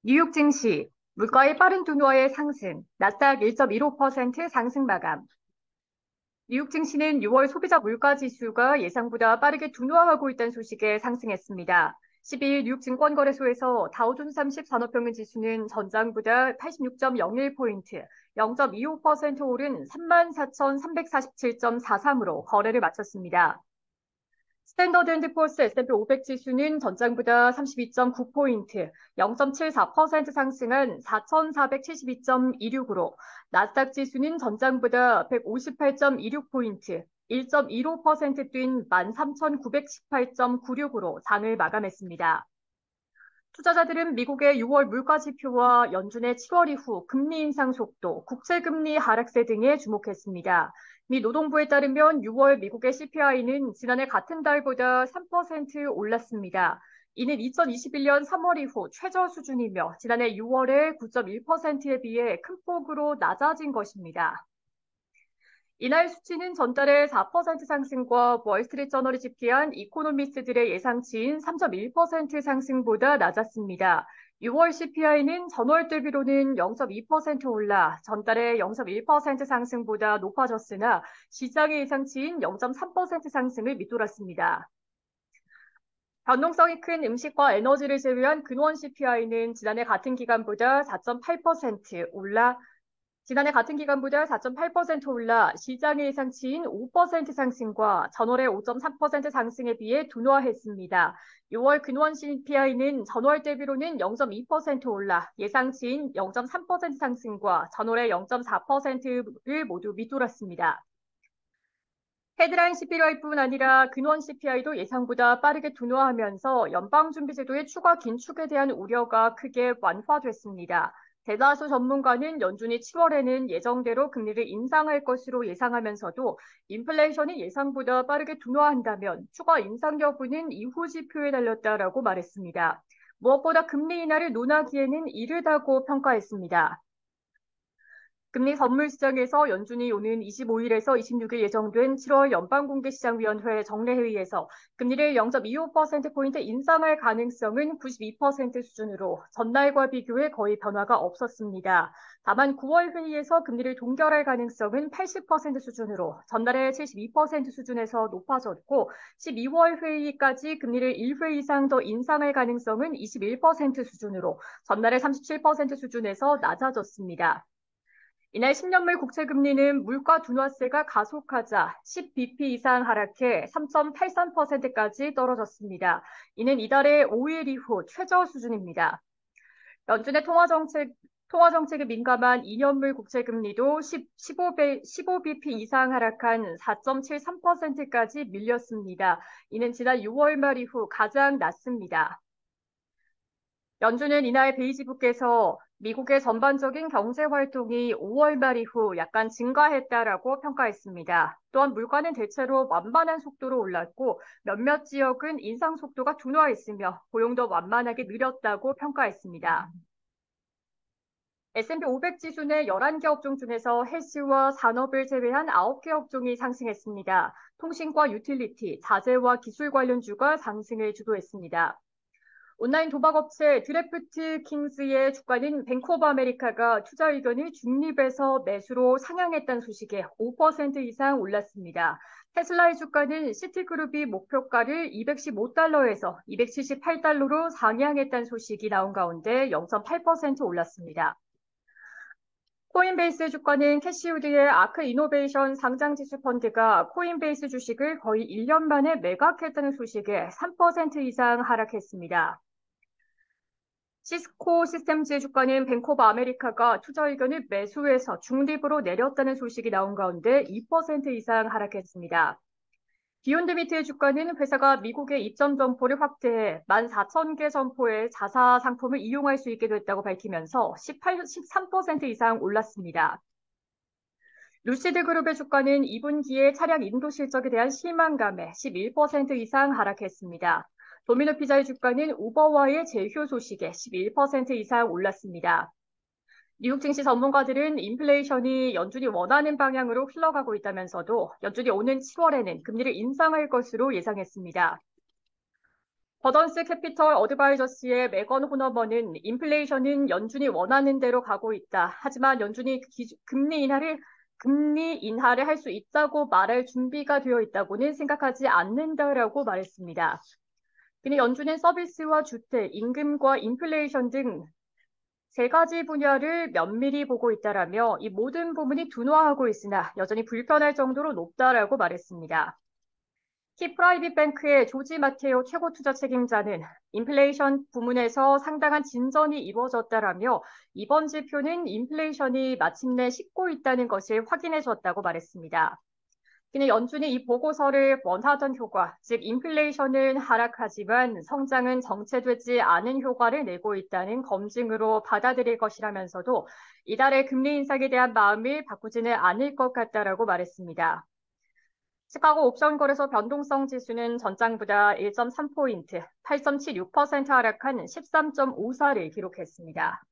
뉴욕 증시, 물가의 빠른 둔화의 상승, 나스닥 1.15% 상승 마감. 뉴욕 증시는 6월 소비자 물가 지수가 예상보다 빠르게 둔화하고 있다는 소식에 상승했습니다. 12일 뉴욕 증권거래소에서 다우존스 30 산업평균 지수는 전장보다 86.01포인트, 0.25% 오른 34,347.43으로 거래를 마쳤습니다. 스탠더드 앤 포어스 S&P 500 지수는 전장보다 32.9포인트, 0.74% 상승한 4,472.26으로, 나스닥 지수는 전장보다 158.26포인트, 1.15% 뛴 13,918.96으로 장을 마감했습니다. 투자자들은 미국의 6월 물가 지표와 연준의 7월 이후 금리 인상 속도, 국채금리 하락세 등에 주목했습니다. 미 노동부에 따르면 6월 미국의 CPI는 지난해 같은 달보다 3% 올랐습니다. 이는 2021년 3월 이후 최저 수준이며 지난해 6월의 9.1%에 비해 큰 폭으로 낮아진 것입니다. 이날 수치는 전달의 4% 상승과 월스트리트저널이 집계한 이코노미스트들의 예상치인 3.1% 상승보다 낮았습니다. 6월 CPI는 전월 대비로는 0.2% 올라 전달의 0.1% 상승보다 높아졌으나 시장의 예상치인 0.3% 상승을 밑돌았습니다. 변동성이 큰 음식과 에너지를 제외한 근원 CPI는 지난해 같은 기간보다 4.8% 올라 시장의 예상치인 5% 상승과 전월의 5.3% 상승에 비해 둔화했습니다. 6월 근원 CPI는 전월 대비로는 0.2% 올라 예상치인 0.3% 상승과 전월의 0.4%를 모두 밑돌았습니다. 헤드라인 CPI뿐 아니라 근원 CPI도 예상보다 빠르게 둔화하면서 연방준비제도의 추가 긴축에 대한 우려가 크게 완화됐습니다. 대다수 전문가는 연준이 7월에는 예정대로 금리를 인상할 것으로 예상하면서도 인플레이션이 예상보다 빠르게 둔화한다면 추가 인상 여부는 이후 지표에 달렸다라고 말했습니다. 무엇보다 금리 인하를 논하기에는 이르다고 평가했습니다. 금리 선물 시장에서 연준이 오는 25일에서 26일 예정된 7월 연방공개시장위원회 정례회의에서 금리를 0.25%포인트 인상할 가능성은 92% 수준으로 전날과 비교해 거의 변화가 없었습니다. 다만 9월 회의에서 금리를 동결할 가능성은 80% 수준으로 전날의 72% 수준에서 높아졌고 12월 회의까지 금리를 1회 이상 더 인상할 가능성은 21% 수준으로 전날의 37% 수준에서 낮아졌습니다. 이날 10년물 국채금리는 물가 둔화세가 가속하자 10bp 이상 하락해 3.83%까지 떨어졌습니다. 이는 이달의 5일 이후 최저 수준입니다. 연준의 통화정책에 민감한 2년물 국채금리도 15bp 이상 하락한 4.73%까지 밀렸습니다. 이는 지난 6월 말 이후 가장 낮습니다. 연준은 이날 베이지북에서 미국의 전반적인 경제 활동이 5월 말 이후 약간 증가했다라고 평가했습니다. 또한 물가는 대체로 완만한 속도로 올랐고 몇몇 지역은 인상 속도가 둔화했으며 고용도 완만하게 느렸다고 평가했습니다. S&P 500 지수 내 11개 업종 중에서 헬스와 산업을 제외한 9개 업종이 상승했습니다. 통신과 유틸리티, 자재와 기술 관련주가 상승을 주도했습니다. 온라인 도박업체 드래프트 킹스의 주가는 뱅크 오브 아메리카가 투자 의견을 중립에서 매수로 상향했다는 소식에 5% 이상 올랐습니다. 테슬라의 주가는 시티그룹이 목표가를 215달러에서 278달러로 상향했다는 소식이 나온 가운데 0.8% 올랐습니다. 코인베이스 주가는 캐시우드의 아크 이노베이션 상장지수 펀드가 코인베이스 주식을 거의 1년 만에 매각했다는 소식에 3% 이상 하락했습니다. 시스코 시스템즈의 주가는 뱅크 오브 아메리카가 투자 의견을 매수해서 중립으로 내렸다는 소식이 나온 가운데 2% 이상 하락했습니다. 비욘드미트의 주가는 회사가 미국의 입점 점포를 확대해 14,000개 점포의 자사 상품을 이용할 수 있게 됐다고 밝히면서 13% 이상 올랐습니다. 루시드 그룹의 주가는 2분기에 차량 인도 실적에 대한 실망감에 11% 이상 하락했습니다. 도미노 피자의 주가는 우버와의 제휴 소식에 11% 이상 올랐습니다. 미국 증시 전문가들은 인플레이션이 연준이 원하는 방향으로 흘러가고 있다면서도 연준이 오는 7월에는 금리를 인상할 것으로 예상했습니다. 버던스 캐피털 어드바이저스의 매건 호너먼은 인플레이션은 연준이 원하는 대로 가고 있다. 하지만 연준이 금리 인하를 할 수 있다고 말할 준비가 되어 있다고는 생각하지 않는다라고 말했습니다. 그는 연준은 서비스와 주택, 임금과 인플레이션 등 세 가지 분야를 면밀히 보고 있다라며 이 모든 부분이 둔화하고 있으나 여전히 불편할 정도로 높다라고 말했습니다. 키 프라이빗 뱅크의 조지 마테오 최고 투자 책임자는 인플레이션 부문에서 상당한 진전이 이루어졌다라며 이번 지표는 인플레이션이 마침내 식고 있다는 것을 확인해줬다고 말했습니다. 그는 연준이 이 보고서를 원하던 효과, 즉 인플레이션은 하락하지만 성장은 정체되지 않은 효과를 내고 있다는 검증으로 받아들일 것이라면서도 이달의 금리 인상에 대한 마음을 바꾸지는 않을 것 같다라고 말했습니다. 시카고 옵션 거래소 변동성 지수는 전장보다 1.3포인트, 8.76% 하락한 13.54를 기록했습니다.